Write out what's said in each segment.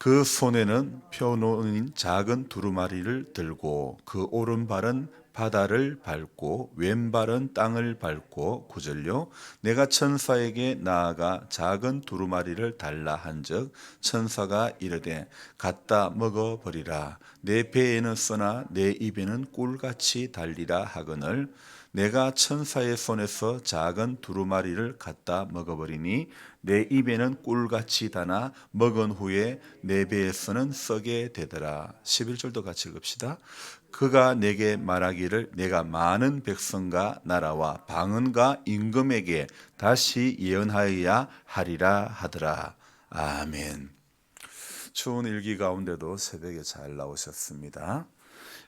그 손에는 펴놓은 작은 두루마리를 들고 그 오른발은 바다를 밟고 왼발은 땅을 밟고 9절요 내가 천사에게 나아가 작은 두루마리를 달라 한즉 천사가 이르되 갖다 먹어버리라 내 배에는 쓰나 내 입에는 꿀같이 달리라 하거늘 내가 천사의 손에서 작은 두루마리를 갖다 먹어버리니 내 입에는 꿀같이 다나 먹은 후에 내 배에서는 썩게 되더라. 11절도 같이 읽읍시다. 그가 내게 말하기를 내가 많은 백성과 나라와 방언과 임금에게 다시 예언하여야 하리라 하더라. 아멘. 추운 일기 가운데도 새벽에 잘 나오셨습니다.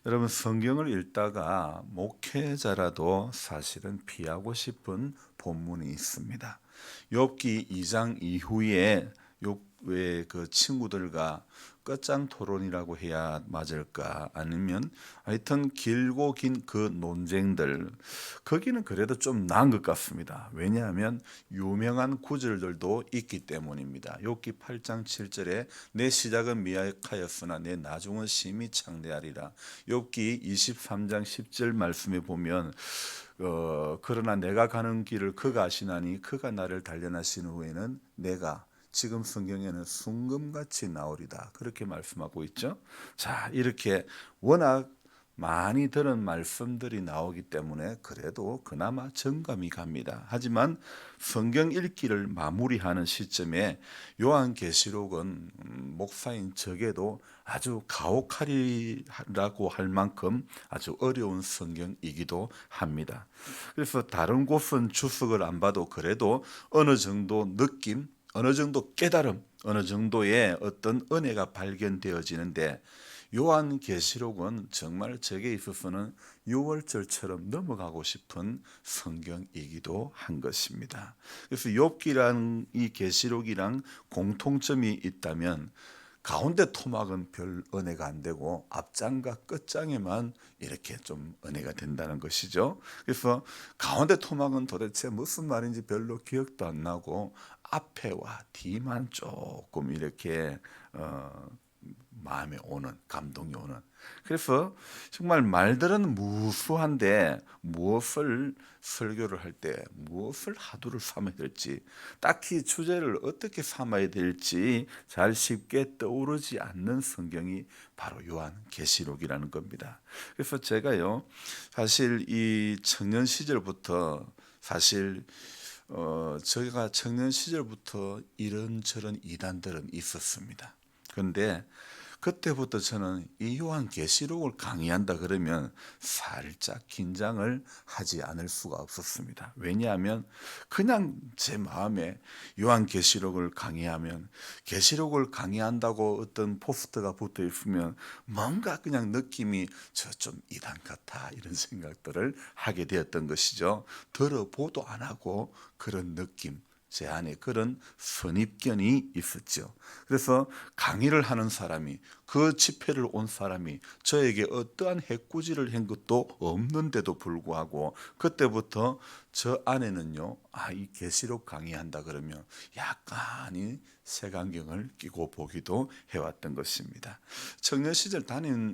여러분 성경을 읽다가 목회자라도 사실은 피하고 싶은 본문이 있습니다. 욥기 2장 이후에 욥의 그 친구들과 끝장 토론이라고 해야 맞을까 아니면 하여튼 길고 긴 그 논쟁들 거기는 그래도 좀 나은 것 같습니다. 왜냐하면 유명한 구절들도 있기 때문입니다. 욥기 8장 7절에 내 시작은 미약하였으나 내 나중은 심히 창대하리라. 욥기 23장 10절 말씀에 보면 그러나 내가 가는 길을 그가 아시나니 그가 나를 단련하신 후에는 내가 지금 성경에는 순금같이 나오리다 그렇게 말씀하고 있죠. 자, 이렇게 워낙 많이 들은 말씀들이 나오기 때문에 그래도 그나마 정감이 갑니다. 하지만 성경 읽기를 마무리하는 시점에 요한계시록은 목사인 저에게도 아주 가혹하리라고 할 만큼 아주 어려운 성경이기도 합니다. 그래서 다른 곳은 주석을 안 봐도 그래도 어느 정도 느낌, 어느 정도 깨달음, 어느 정도의 어떤 은혜가 발견되어지는데 요한계시록은 정말 저게 있어서는 6월절처럼 넘어가고 싶은 성경이기도 한 것입니다. 그래서 욥기랑 이 계시록이랑 공통점이 있다면 가운데 토막은 별 은혜가 안 되고 앞장과 끝장에만 이렇게 좀 은혜가 된다는 것이죠. 그래서 가운데 토막은 도대체 무슨 말인지 별로 기억도 안 나고 앞에와 뒤만 조금 이렇게 마음에 오는 감동이 오는 그래서 정말 말들은 무수한데 무엇을 설교를 할 때 무엇을 하두를 삼아야 될지 딱히 주제를 어떻게 삼아야 될지 잘 쉽게 떠오르지 않는 성경이 바로 요한계시록이라는 겁니다. 그래서 제가요 사실 이 청년 시절부터 사실 저희가 청년 시절부터 이런저런 이단들은 있었습니다. 그런데 그때부터 저는 이 요한계시록을 강의한다 그러면 살짝 긴장을 하지 않을 수가 없었습니다. 왜냐하면 그냥 제 마음에 요한계시록을 강의하면 계시록을 강의한다고 어떤 포스터가 붙어 있으면 뭔가 그냥 느낌이 저 좀 이단 같아 이런 생각들을 하게 되었던 것이죠. 들어보도 안 하고 그런 느낌 제 안에 그런 선입견이 있었죠. 그래서 강의를 하는 사람이 그 집회를 온 사람이 저에게 어떠한 해꾸지를 한 것도 없는데도 불구하고 그때부터 저 안에는요 이 계시록 강의한다 그러면 약간의 색안경을 끼고 보기도 해왔던 것입니다. 청년 시절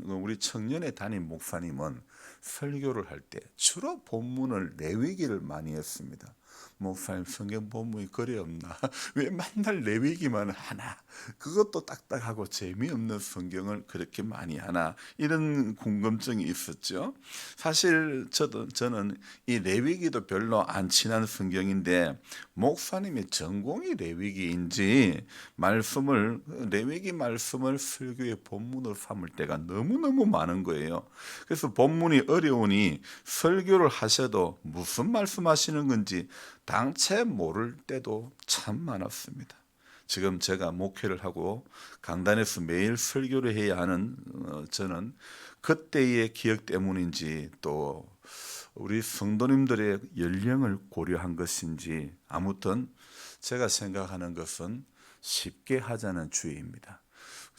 우리 청년의 담임 목사님은 설교를 할 때 주로 본문을 레위기를 많이 했습니다. 목사님 성경 본문이 그리 없나? 왜 맨날 레위기만 하나? 그것도 딱딱하고 재미없는 성경을 그렇게 많이 하나? 이런 궁금증이 있었죠. 사실 저는 이 레위기도 별로 안 친한 성경인데 목사님의 전공이 레위기인지 레위기 말씀을 설교의 본문으로 삼을 때가 너무너무 많은 거예요. 그래서 본문이 어려우니 설교를 하셔도 무슨 말씀하시는 건지 당최 모를 때도 참 많았습니다. 지금 제가 목회를 하고 강단에서 매일 설교를 해야 하는 저는 그때의 기억 때문인지 또 우리 성도님들의 연령을 고려한 것인지 아무튼 제가 생각하는 것은 쉽게 하자는 주의입니다.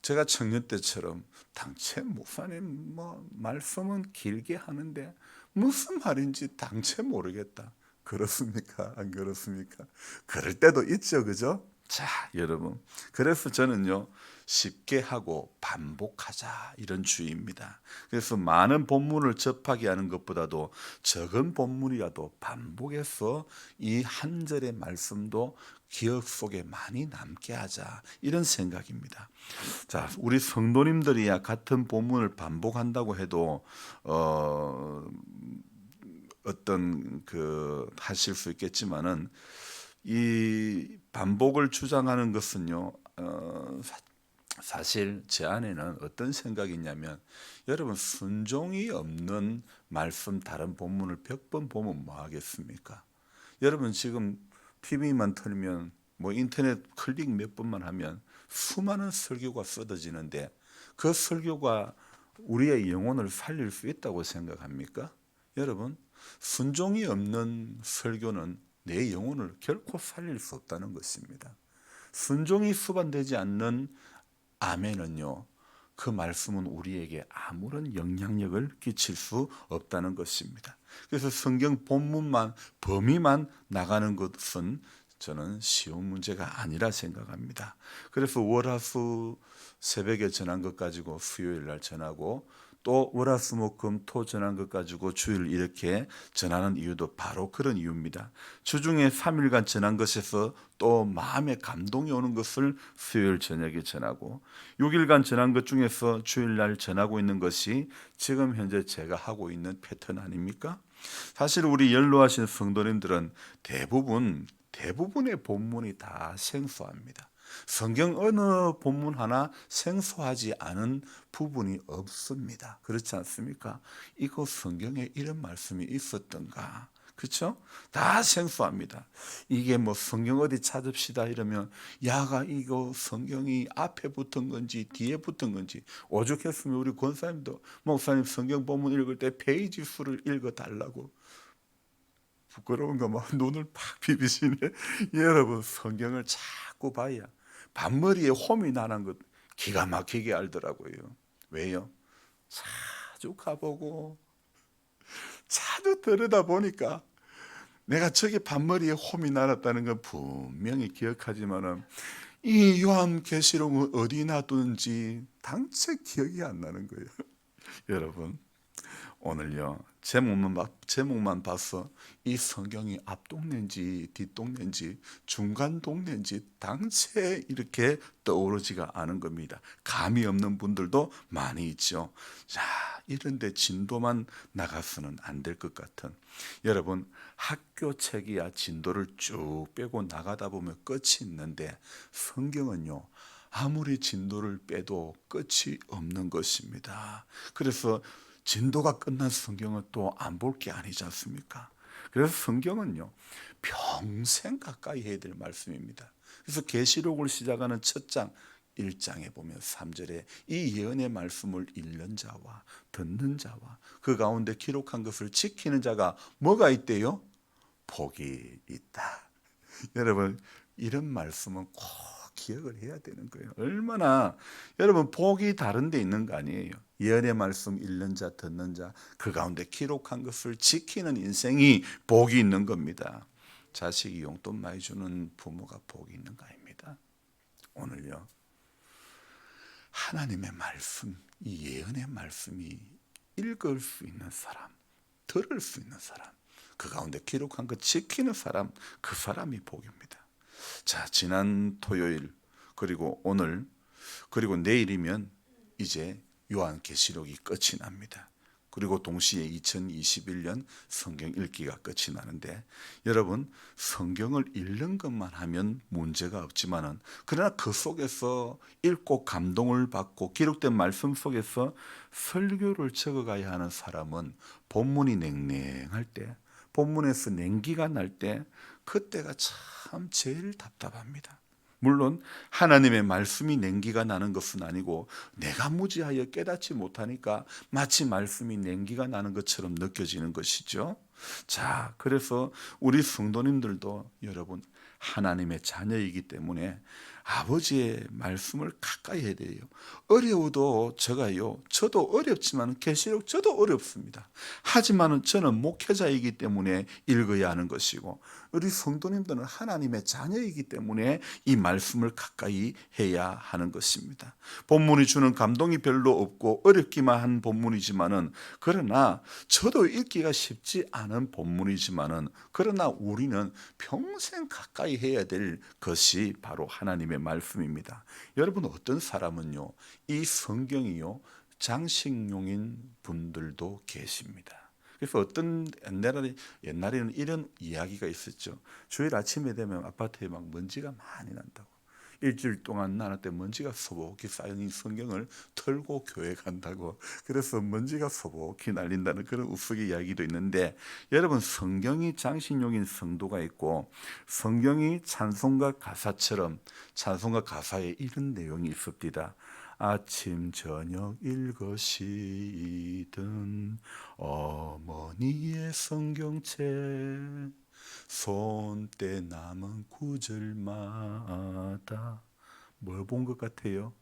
제가 청년 때처럼 당최 목사님 말씀은 길게 하는데 무슨 말인지 당최 모르겠다. 그렇습니까? 안 그렇습니까? 그럴 때도 있죠, 그죠? 자, 여러분. 그래서 저는요, 쉽게 하고 반복하자, 이런 주의입니다. 그래서 많은 본문을 접하게 하는 것보다도 적은 본문이라도 반복해서 이 한 절의 말씀도 기억 속에 많이 남게 하자, 이런 생각입니다. 자, 우리 성도님들이야 같은 본문을 반복한다고 해도 어떤 하실 수 있겠지만은, 이 반복을 주장하는 것은요, 사실 제 안에는 어떤 생각이 있냐면, 여러분 순종이 없는 말씀 다른 본문을 100번 보면 뭐 하겠습니까? 여러분 지금 TV만 틀면 뭐 인터넷 클릭 몇 번만 하면 수많은 설교가 쏟아지는데, 그 설교가 우리의 영혼을 살릴 수 있다고 생각합니까? 여러분, 순종이 없는 설교는 내 영혼을 결코 살릴 수 없다는 것입니다. 순종이 수반되지 않는 아멘은요, 그 말씀은 우리에게 아무런 영향력을 끼칠 수 없다는 것입니다. 그래서 성경 본문만, 범위만 나가는 것은 저는 쉬운 문제가 아니라 생각합니다. 그래서 월화수 새벽에 전한 것 가지고 수요일 날 전하고, 또 월화수목금토 전한 것 가지고 주일 이렇게 전하는 이유도 바로 그런 이유입니다. 주중에 3일간 전한 것에서 또 마음에 감동이 오는 것을 수요일 저녁에 전하고, 6일간 전한 것 중에서 주일날 전하고 있는 것이 지금 현재 제가 하고 있는 패턴 아닙니까? 사실 우리 연로하신 성도님들은 대부분의 본문이 다 생소합니다. 성경 어느 본문 하나 생소하지 않은 부분이 없습니다. 그렇지 않습니까? 이거 성경에 이런 말씀이 있었던가? 그렇죠? 다 생소합니다. 이게 뭐 성경 어디 찾읍시다 이러면, 야가 이거 성경이 앞에 붙은 건지 뒤에 붙은 건지, 오죽했으면 우리 권사님도 목사님 성경 본문 읽을 때 페이지 수를 읽어 달라고, 부끄러운가 막 눈을 팍 비비시네. 여러분 성경을 자꾸 봐야 반머리에 홈이 나는 것 기가 막히게 알더라고요. 왜요? 자주 가보고 자주 들여다 보니까 내가 저게 반머리에 홈이 날았다는 건 분명히 기억하지만은, 이 요한계시록은 어디 놔두는지 당체 기억이 안 나는 거예요. 여러분, 오늘요 제목만 봐서 이 성경이 앞동네인지 뒷동네인지 중간 동네인지 당체 이렇게 떠오르지가 않은 겁니다. 감이 없는 분들도 많이 있죠. 자, 이런데 진도만 나가서는 안 될 것 같은, 여러분 학교 책이야 진도를 쭉 빼고 나가다 보면 끝이 있는데, 성경은요 아무리 진도를 빼도 끝이 없는 것입니다. 그래서 진도가 끝난 성경은 또 안 볼 게 아니지 않습니까? 그래서 성경은요 평생 가까이 해야 될 말씀입니다. 그래서 계시록을 시작하는 첫 장 1장에 보면 3절에 이 예언의 말씀을 읽는 자와 듣는 자와 그 가운데 기록한 것을 지키는 자가 뭐가 있대요? 복이 있다. 여러분 이런 말씀은 꼭 기억을 해야 되는 거예요. 얼마나 여러분 복이 다른 데 있는 거 아니에요. 예언의 말씀 읽는 자 듣는 자 그 가운데 기록한 것을 지키는 인생이 복이 있는 겁니다. 자식이 용돈 많이 주는 부모가 복이 있는 거 아닙니다. 오늘요 하나님의 말씀, 이 예언의 말씀이 읽을 수 있는 사람, 들을 수 있는 사람, 그 가운데 기록한 것 지키는 사람, 그 사람이 복입니다. 자, 지난 토요일 그리고 오늘 그리고 내일이면 이제 요한계시록이 끝이 납니다. 그리고 동시에 2021년 성경 읽기가 끝이 나는데, 여러분 성경을 읽는 것만 하면 문제가 없지만은, 그러나 그 속에서 읽고 감동을 받고 기록된 말씀 속에서 설교를 적어가야 하는 사람은 본문이 냉랭할 때, 본문에서 냉기가 날 때, 그때가 참 제일 답답합니다. 물론 하나님의 말씀이 냉기가 나는 것은 아니고 내가 무지하여 깨닫지 못하니까 마치 말씀이 냉기가 나는 것처럼 느껴지는 것이죠. 자, 그래서 우리 성도님들도 여러분 하나님의 자녀이기 때문에 아버지의 말씀을 가까이 해야 돼요. 어려워도 저도 어렵지만 계시록 저도 어렵습니다. 하지만은 저는 목회자이기 때문에 읽어야 하는 것이고, 우리 성도님들은 하나님의 자녀이기 때문에 이 말씀을 가까이 해야 하는 것입니다. 본문이 주는 감동이 별로 없고 어렵기만 한 본문이지만은, 그러나 저도 읽기가 쉽지 않은 본문이지만은, 그러나 우리는 평생 가까이 해야 될 것이 바로 하나님의 말씀입니다. 여러분, 어떤 사람은요, 이 성경이요 장식용인 분들도 계십니다. 그래서 어떤 옛날에는 이런 이야기가 있었죠. 주일 아침에 되면 아파트에 막 먼지가 많이 난다고. 일주일 동안 나한테 먼지가 소복히 쌓인 이 성경을 털고 교회 간다고. 그래서 먼지가 소복히 날린다는 그런 우스갯 이야기도 있는데, 여러분, 성경이 장식용인 성도가 있고 성경이 찬송가 가사처럼 찬송가 가사에 이런 내용이 있습니다. 아침 저녁 읽으시든 어머니의 성경책 손때 남은 구절마다 뭘 본 것 같아요?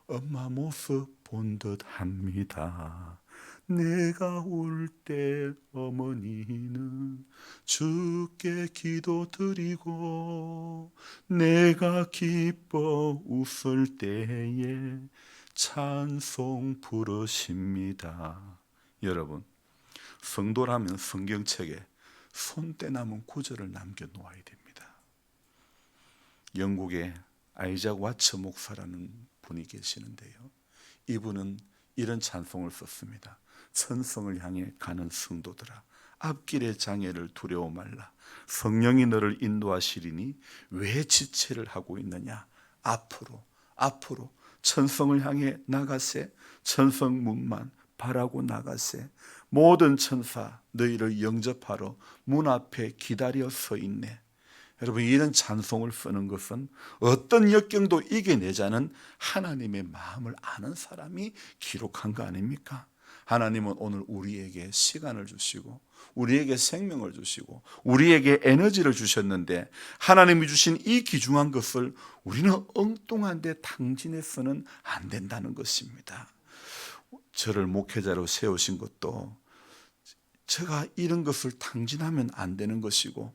엄마 모습 본 듯 합니다. 내가 울 때 어머니는 주께 기도드리고, 내가 기뻐 웃을 때에 찬송 부르십니다. 여러분, 성도라면 성경책에 손때 남은 구절을 남겨놓아야 됩니다. 영국의 아이작 와처 목사라는 분이 계시는데요, 이분은 이런 찬송을 썼습니다. 천성을 향해 가는 성도들아, 앞길의 장애를 두려워 말라. 성령이 너를 인도하시리니 왜 지체를 하고 있느냐. 앞으로 천성을 향해 나가세. 천성 문만 바라고 나가세. 모든 천사 너희를 영접하러 문 앞에 기다려 서 있네. 여러분, 이런 찬송을 쓰는 것은 어떤 역경도 이겨내자는 하나님의 마음을 아는 사람이 기록한 거 아닙니까? 하나님은 오늘 우리에게 시간을 주시고 우리에게 생명을 주시고 우리에게 에너지를 주셨는데, 하나님이 주신 이 귀중한 것을 우리는 엉뚱한 데 탕진해서는 안 된다는 것입니다. 저를 목회자로 세우신 것도 제가 이런 것을 탕진하면 안 되는 것이고,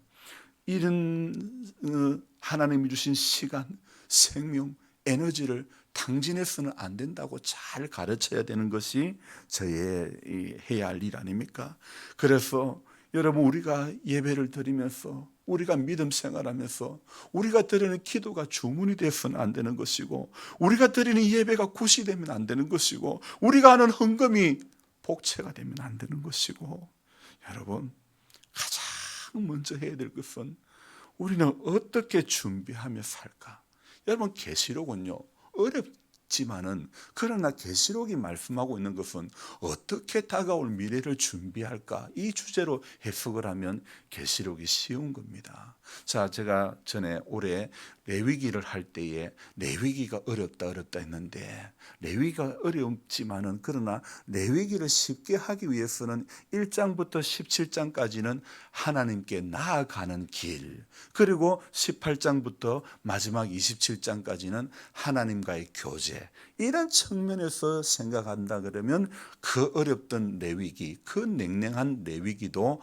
이런 하나님이 주신 시간, 생명, 에너지를 탕진해서는 안 된다고 잘 가르쳐야 되는 것이 저의 해야 할 일 아닙니까? 그래서 여러분, 우리가 예배를 드리면서, 우리가 믿음 생활하면서 우리가 드리는 기도가 주문이 되어서는 안 되는 것이고, 우리가 드리는 예배가 굿이 되면 안 되는 것이고, 우리가 하는 헌금이 복채가 되면 안 되는 것이고, 여러분, 가장 먼저 해야 될 것은 우리는 어떻게 준비하며 살까? 여러분, 계시록은요 어렵지만은, 그러나 계시록이 말씀하고 있는 것은 어떻게 다가올 미래를 준비할까, 이 주제로 해석을 하면 계시록이 쉬운 겁니다. 자, 제가 전에 올해 레위기를 할 때에 레위기가 어렵다 했는데, 레위기가 어렵지만은 그러나 레위기를 쉽게 하기 위해서는 1장부터 17장까지는 하나님께 나아가는 길, 그리고 18장부터 마지막 27장까지는 하나님과의 교제, 이런 측면에서 생각한다 그러면 그 어렵던 레위기, 그 냉랭한 레위기도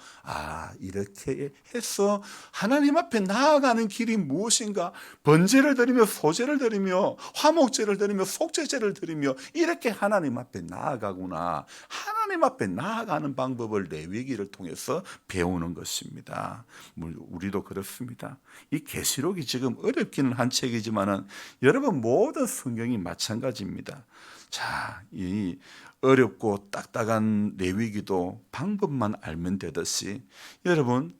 이렇게 해서 하나님 앞에 나아가는 길이 무엇인가, 번제를 드리며 소제를 드리며 화목제를 드리며 속죄제를 드리며 이렇게 하나님 앞에 나아가구나, 하나님 앞에 나아가는 방법을 레위기를 통해서 배우는 것입니다. 우리도 그렇습니다. 이 계시록이 지금 어렵기는 한 책이지만은 여러분, 모든 성경이 마찬가지입니다. 자, 이 어렵고 딱딱한 레위기도 방법만 알면 되듯이, 여러분,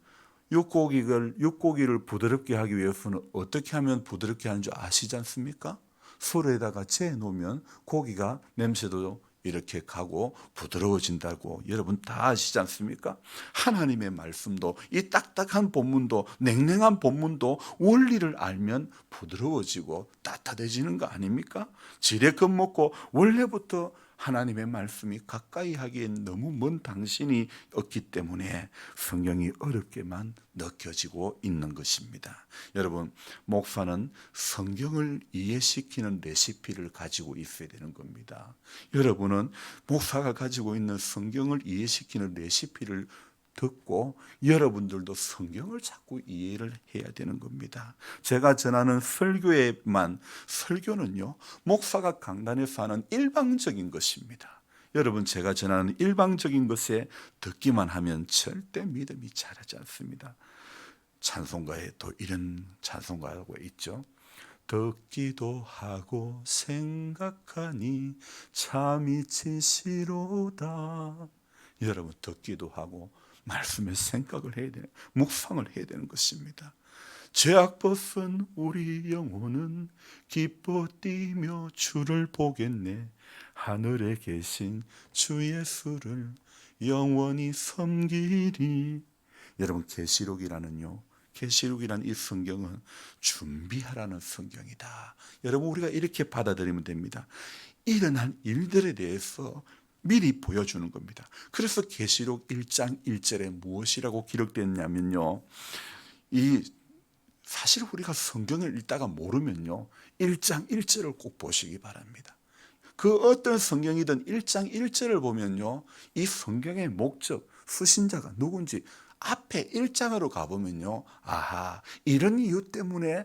육고기를 부드럽게 하기 위해서는 어떻게 하면 부드럽게 하는 줄 아시지 않습니까? 소에다가 재어 놓으면 고기가 냄새도 이렇게 가고 부드러워진다고 여러분 다 아시지 않습니까? 하나님의 말씀도, 이 딱딱한 본문도, 냉랭한 본문도 원리를 알면 부드러워지고 따뜻해지는 거 아닙니까? 지레 겁먹고 원래부터 하나님의 말씀이 가까이 하기엔 너무 먼 당신이 없기 때문에 성경이 어렵게만 느껴지고 있는 것입니다. 여러분, 목사는 성경을 이해시키는 레시피를 가지고 있어야 되는 겁니다. 여러분은 목사가 가지고 있는 성경을 이해시키는 레시피를 듣고 여러분들도 성경을 자꾸 이해를 해야 되는 겁니다. 제가 전하는 설교는요, 목사가 강단에서 하는 일방적인 것입니다. 여러분, 제가 전하는 일방적인 것에 듣기만 하면 절대 믿음이 자라지 않습니다. 찬송가에 또 이런 찬송가가 있죠. 듣기도 하고 생각하니 참이 진시로다. 여러분, 듣기도 하고 말씀에 생각을 해야 되는, 묵상을 해야 되는 것입니다. 죄악 벗은 우리 영혼은 기뻐 뛰며 주를 보겠네. 하늘에 계신 주 예수를 영원히 섬기리. 여러분, 계시록이라는 이 성경은 준비하라는 성경이다. 여러분, 우리가 이렇게 받아들이면 됩니다. 일어날 일들에 대해서 미리 보여주는 겁니다. 그래서 계시록 1장 1절에 무엇이라고 기록됐냐면요, 사실 우리가 성경을 읽다가 모르면요, 1장 1절을 꼭 보시기 바랍니다. 그 어떤 성경이든 1장 1절을 보면요, 이 성경의 목적, 수신자가 누군지 앞에 1장으로 가보면요, 아하, 이런 이유 때문에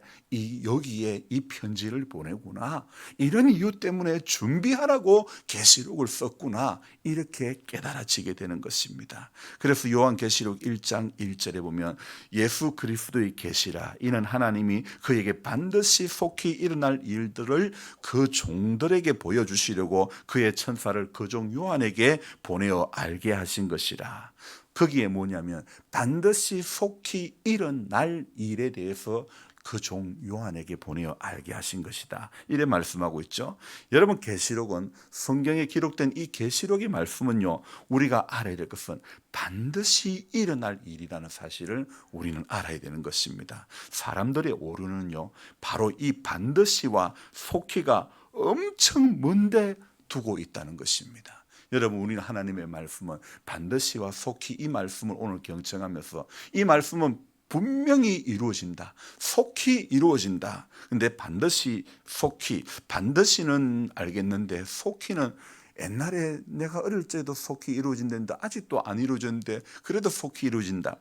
여기에 이 편지를 보내구나, 이런 이유 때문에 준비하라고 계시록을 썼구나, 이렇게 깨달아지게 되는 것입니다. 그래서 요한계시록 1장 1절에 보면 예수 그리스도의 계시라, 이는 하나님이 그에게 반드시 속히 일어날 일들을 그 종들에게 보여주시려고 그의 천사를 그 종 요한에게 보내어 알게 하신 것이라. 거기에 뭐냐면 반드시 속히 일어날 일에 대해서 그 종 요한에게 보내어 알게 하신 것이다, 이래 말씀하고 있죠. 여러분, 계시록은, 성경에 기록된 이 계시록의 말씀은요, 우리가 알아야 될 것은 반드시 일어날 일이라는 사실을 우리는 알아야 되는 것입니다. 사람들의 오류는요, 바로 이 반드시와 속히가 엄청 먼데 두고 있다는 것입니다. 여러분, 우리는 하나님의 말씀은 반드시와 속히, 이 말씀을 오늘 경청하면서 이 말씀은 분명히 이루어진다, 속히 이루어진다. 근데 반드시, 속히, 반드시는 알겠는데 속히는 옛날에 내가 어릴 때도 속히 이루어진다는데 아직도 안 이루어졌는데 그래도 속히 이루어진다.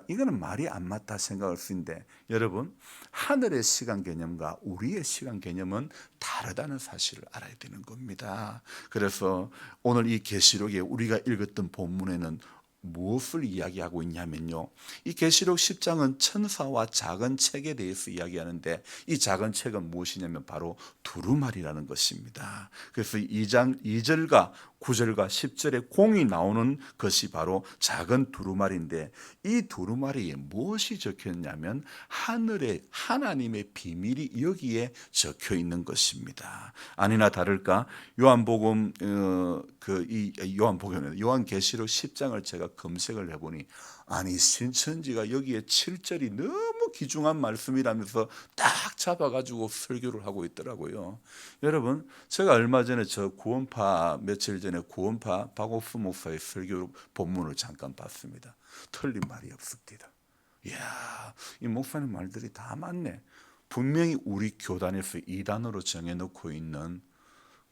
이거는 말이 안 맞다 생각할 수 있는데, 여러분, 하늘의 시간 개념과 우리의 시간 개념은 다르다는 사실을 알아야 되는 겁니다. 그래서 오늘 이 계시록에 우리가 읽었던 본문에는 무엇을 이야기하고 있냐면요, 이 계시록 10장은 천사와 작은 책에 대해서 이야기하는데, 이 작은 책은 무엇이냐면 바로 두루마리라는 것입니다. 그래서 2장 2절과 9절과 10절에 공이 나오는 것이 바로 작은 두루마리인데, 이 두루마리에 무엇이 적혀있냐면 하늘의 하나님의 비밀이 여기에 적혀 있는 것입니다. 아니나 다를까 요한복음 요한계시록 10장을 제가 검색을 해보니, 아니, 신천지가 여기에 7절이 너무 귀중한 말씀이라면서 딱 잡아가지고 설교를 하고 있더라고요. 여러분, 제가 얼마 전에 며칠 전에 구원파 박옥수 목사의 설교 본문을 잠깐 봤습니다. 틀린 말이 없습니다. 이야, 이 목사님 말들이 다 맞네. 분명히 우리 교단에서 이단으로 정해놓고 있는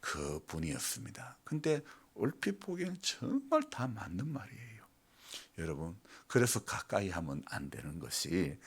그 분이었습니다. 근데 얼핏 보기에는 정말 다 맞는 말이에요. 여러분, 그래서 가까이 하면 안 되는 것이,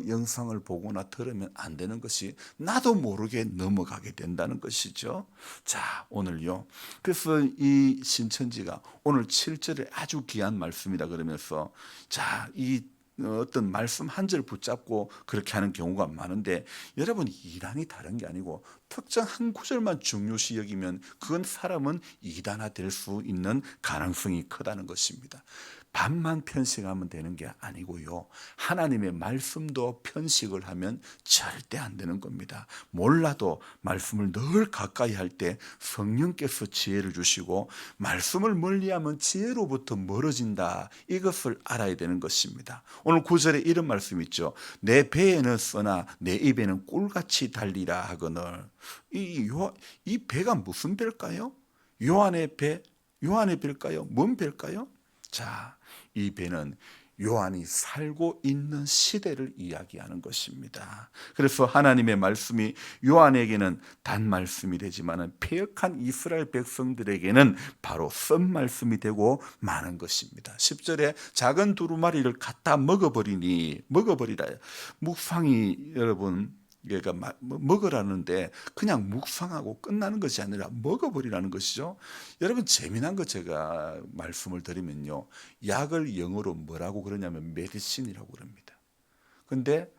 영상을 보거나 들으면 안 되는 것이 나도 모르게 넘어가게 된다는 것이죠. 자, 오늘요, 그래서 이 신천지가 오늘 7절에 아주 귀한 말씀이다 그러면서, 자, 이 어떤 말씀 한 절 붙잡고 그렇게 하는 경우가 많은데, 여러분, 이단이 다른 게 아니고 특정 한 구절만 중요시 여기면 그건 사람은 이단화될 수 있는 가능성이 크다는 것입니다. 반만 편식하면 되는 게 아니고요, 하나님의 말씀도 편식을 하면 절대 안 되는 겁니다. 몰라도 말씀을 늘 가까이 할 때 성령께서 지혜를 주시고, 말씀을 멀리하면 지혜로부터 멀어진다, 이것을 알아야 되는 것입니다. 오늘 9절에 이런 말씀이 있죠. 내 배에는 써나 내 입에는 꿀같이 달리라 하거늘. 이 배가 무슨 배일까요? 요한의 배, 요한의 배일까요? 뭔 배일까요? 자, 이 배는 요한이 살고 있는 시대를 이야기하는 것입니다. 그래서 하나님의 말씀이 요한에게는 단 말씀이 되지만 패역한 이스라엘 백성들에게는 바로 쓴 말씀이 되고 마는 것입니다. 10절에 작은 두루마리를 갖다 먹어버리라. 묵상이 여러분 얘가 먹으라는데 그냥 묵상하고 끝나는 것이 아니라 먹어버리라는 것이죠. 여러분 재미난 거 제가 말씀을 드리면요, 약을 영어로 뭐라고 그러냐면 메디신이라고 그럽니다. 근데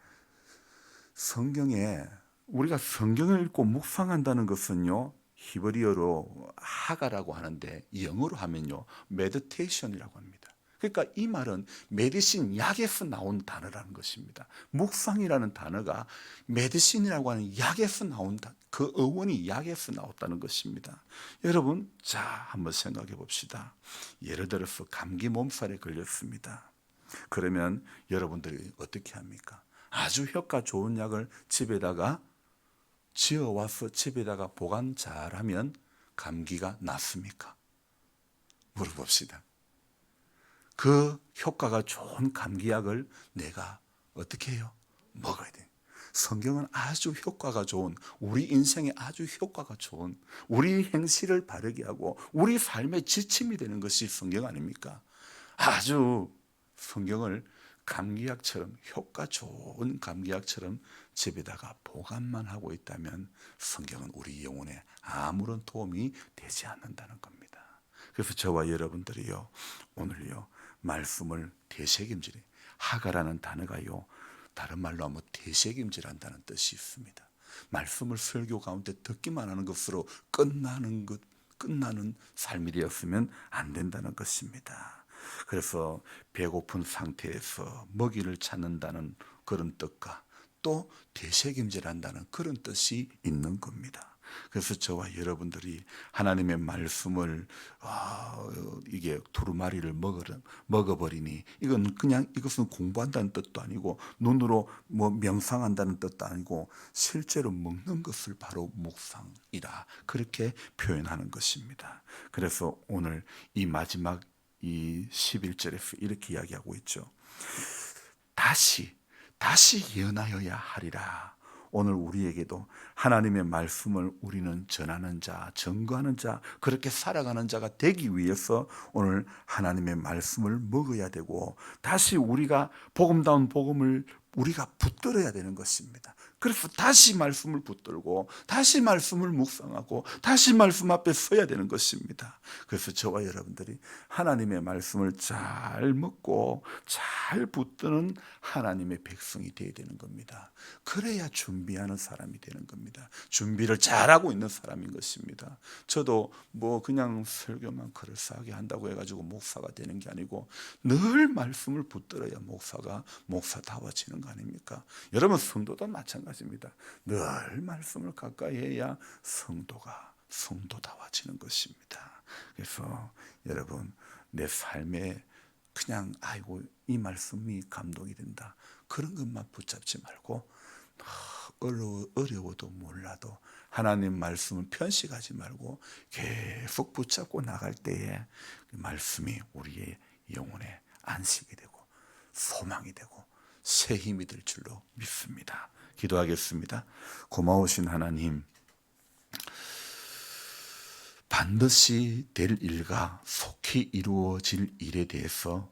성경에 우리가 성경을 읽고 묵상한다는 것은요, 히브리어로 하가라고 하는데 영어로 하면요 메디테이션이라고 합니다. 그러니까 이 말은 메디신, 약에서 나온 단어라는 것입니다. 묵상이라는 단어가 메디신이라고 하는 약에서 나온 그 어원이 약에서 나왔다는 것입니다. 여러분, 자 한번 생각해 봅시다. 예를 들어서 감기 몸살에 걸렸습니다. 그러면 여러분들이 어떻게 합니까? 아주 효과 좋은 약을 집에다가 지어와서 집에다가 보관 잘하면 감기가 낫습니까? 물어봅시다. 그 효과가 좋은 감기약을 내가 어떻게 해요? 먹어야 돼. 성경은 아주 효과가 좋은, 우리 인생에 아주 효과가 좋은, 우리 행실을 바르게 하고 우리 삶의 지침이 되는 것이 성경 아닙니까? 아주 성경을 감기약처럼, 효과 좋은 감기약처럼 집에다가 보관만 하고 있다면 성경은 우리 영혼에 아무런 도움이 되지 않는다는 겁니다. 그래서 저와 여러분들이요, 오늘요 말씀을 되새김질해, 하가라는 단어가요 다른 말로 하면 되새김질한다는 뜻이 있습니다. 말씀을 설교 가운데 듣기만 하는 것으로 끝나는 삶이 되었으면 안 된다는 것입니다. 그래서 배고픈 상태에서 먹이를 찾는다는 그런 뜻과 또 되새김질한다는 그런 뜻이 있는 겁니다. 그래서 저와 여러분들이 하나님의 말씀을 이게 두루마리를 먹어버리니 이것은 공부한다는 뜻도 아니고 눈으로 명상한다는 뜻도 아니고 실제로 먹는 것을 바로 묵상이라 그렇게 표현하는 것입니다. 그래서 오늘 이 마지막 이 11절에서 이렇게 이야기하고 있죠. 다시 예언하여야 하리라. 오늘 우리에게도 하나님의 말씀을 우리는 전하는 자, 증거하는 자, 그렇게 살아가는 자가 되기 위해서 오늘 하나님의 말씀을 먹어야 되고 다시 우리가 복음다운 복음을 우리가 붙들어야 되는 것입니다. 그래서 다시 말씀을 붙들고 다시 말씀을 묵상하고 다시 말씀 앞에 서야 되는 것입니다. 그래서 저와 여러분들이 하나님의 말씀을 잘 먹고 잘 붙드는 하나님의 백성이 되어야 되는 겁니다. 그래야 준비하는 사람이 되는 겁니다. 준비를 잘하고 있는 사람인 것입니다. 저도 그냥 설교만 그럴싸하게 한다고 해가지고 목사가 되는 게 아니고 늘 말씀을 붙들어야 목사다워지는 거 아닙니까? 여러분, 성도도 마찬가지입니다. 늘 말씀을 가까이 해야 성도다워지는 것입니다. 그래서 여러분, 내 삶에 그냥 이 말씀이 감동이 된다, 그런 것만 붙잡지 말고 어려워도 몰라도 하나님 말씀을 편식하지 말고 계속 붙잡고 나갈 때에 그 말씀이 우리의 영혼에 안식이 되고 소망이 되고 새 힘이 될 줄로 믿습니다. 기도하겠습니다. 고마우신 하나님, 반드시 될 일과 속히 이루어질 일에 대해서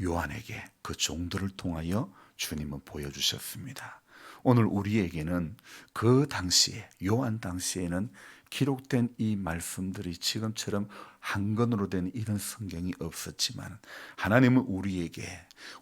요한에게 그 종들을 통하여 주님은 보여주셨습니다. 오늘 우리에게는 그 당시에, 요한 당시에는 기록된 이 말씀들이 지금처럼 한 권으로 된 이런 성경이 없었지만 하나님은 우리에게,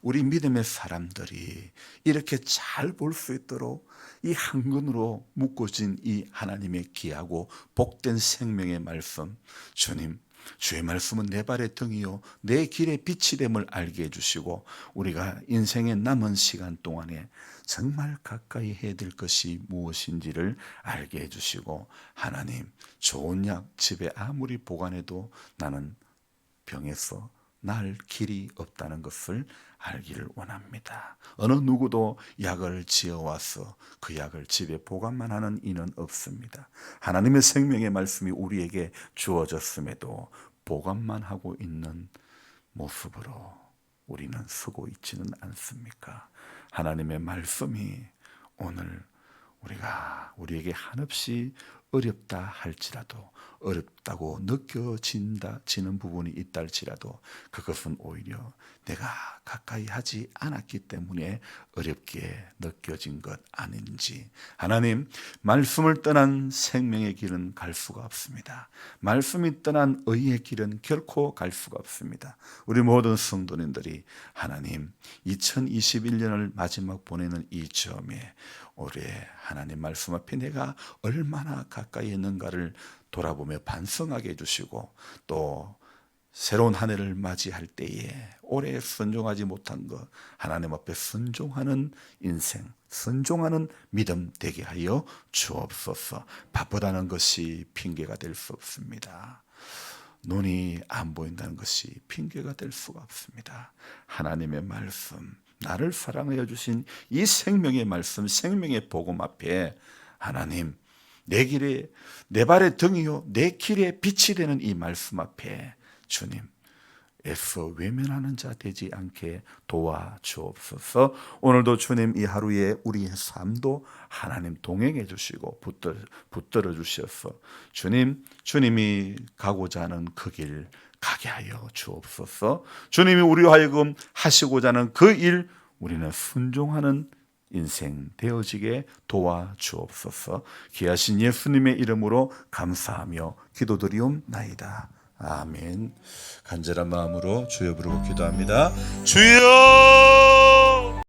우리 믿음의 사람들이 이렇게 잘 볼 수 있도록 이 한 권으로 묶어진 이 하나님의 귀하고 복된 생명의 말씀, 주님, 주의 말씀은 내 발의 등이요 내 길의 빛이 됨을 알게 해주시고 우리가 인생의 남은 시간 동안에 정말 가까이 해야 될 것이 무엇인지를 알게 해주시고, 하나님, 좋은 약 집에 아무리 보관해도 나는 병에서 날 길이 없다는 것을 알기를 원합니다. 어느 누구도 약을 지어와서 그 약을 집에 보관만 하는 이는 없습니다. 하나님의 생명의 말씀이 우리에게 주어졌음에도 보관만 하고 있는 모습으로 우리는 서고 있지는 않습니까? 하나님의 말씀이 오늘 우리에게 한없이 어렵다 할지라도, 어렵다고 느껴지는 부분이 있다 할지라도 그것은 오히려 내가 가까이 하지 않았기 때문에 어렵게 느껴진 것 아닌지. 하나님, 말씀을 떠난 생명의 길은 갈 수가 없습니다. 말씀이 떠난 의의 길은 결코 갈 수가 없습니다. 우리 모든 성도님들이 하나님 2021년을 마지막 보내는 이 점에 올해 하나님 말씀 앞에 내가 얼마나 가까이 있는가를 돌아보며 반성하게 해주시고, 또 새로운 한 해를 맞이할 때에 올해 순종하지 못한 것 하나님 앞에 순종하는 인생, 순종하는 믿음 되게 하여 주옵소서. 바쁘다는 것이 핑계가 될 수 없습니다. 눈이 안 보인다는 것이 핑계가 될 수가 없습니다. 하나님의 말씀, 나를 사랑하여 주신 이 생명의 말씀, 생명의 복음 앞에 하나님, 내 길에 내 발의 등이요 내 길에 빛이 되는 이 말씀 앞에 주님 애써 외면하는 자 되지 않게 도와주옵소서. 오늘도 주님 이 하루에 우리의 삶도 하나님 동행해 주시고 붙들어 주셔서 주님이 가고자 하는 그 길 가게 하여 주옵소서. 주님이 우리와 하여금 하시고자 하는 그 일 우리는 순종하는 인생 되어지게 도와주옵소서. 귀하신 예수님의 이름으로 감사하며 기도드리옵나이다. 아멘. 간절한 마음으로 주여 부르고 기도합니다. 주여!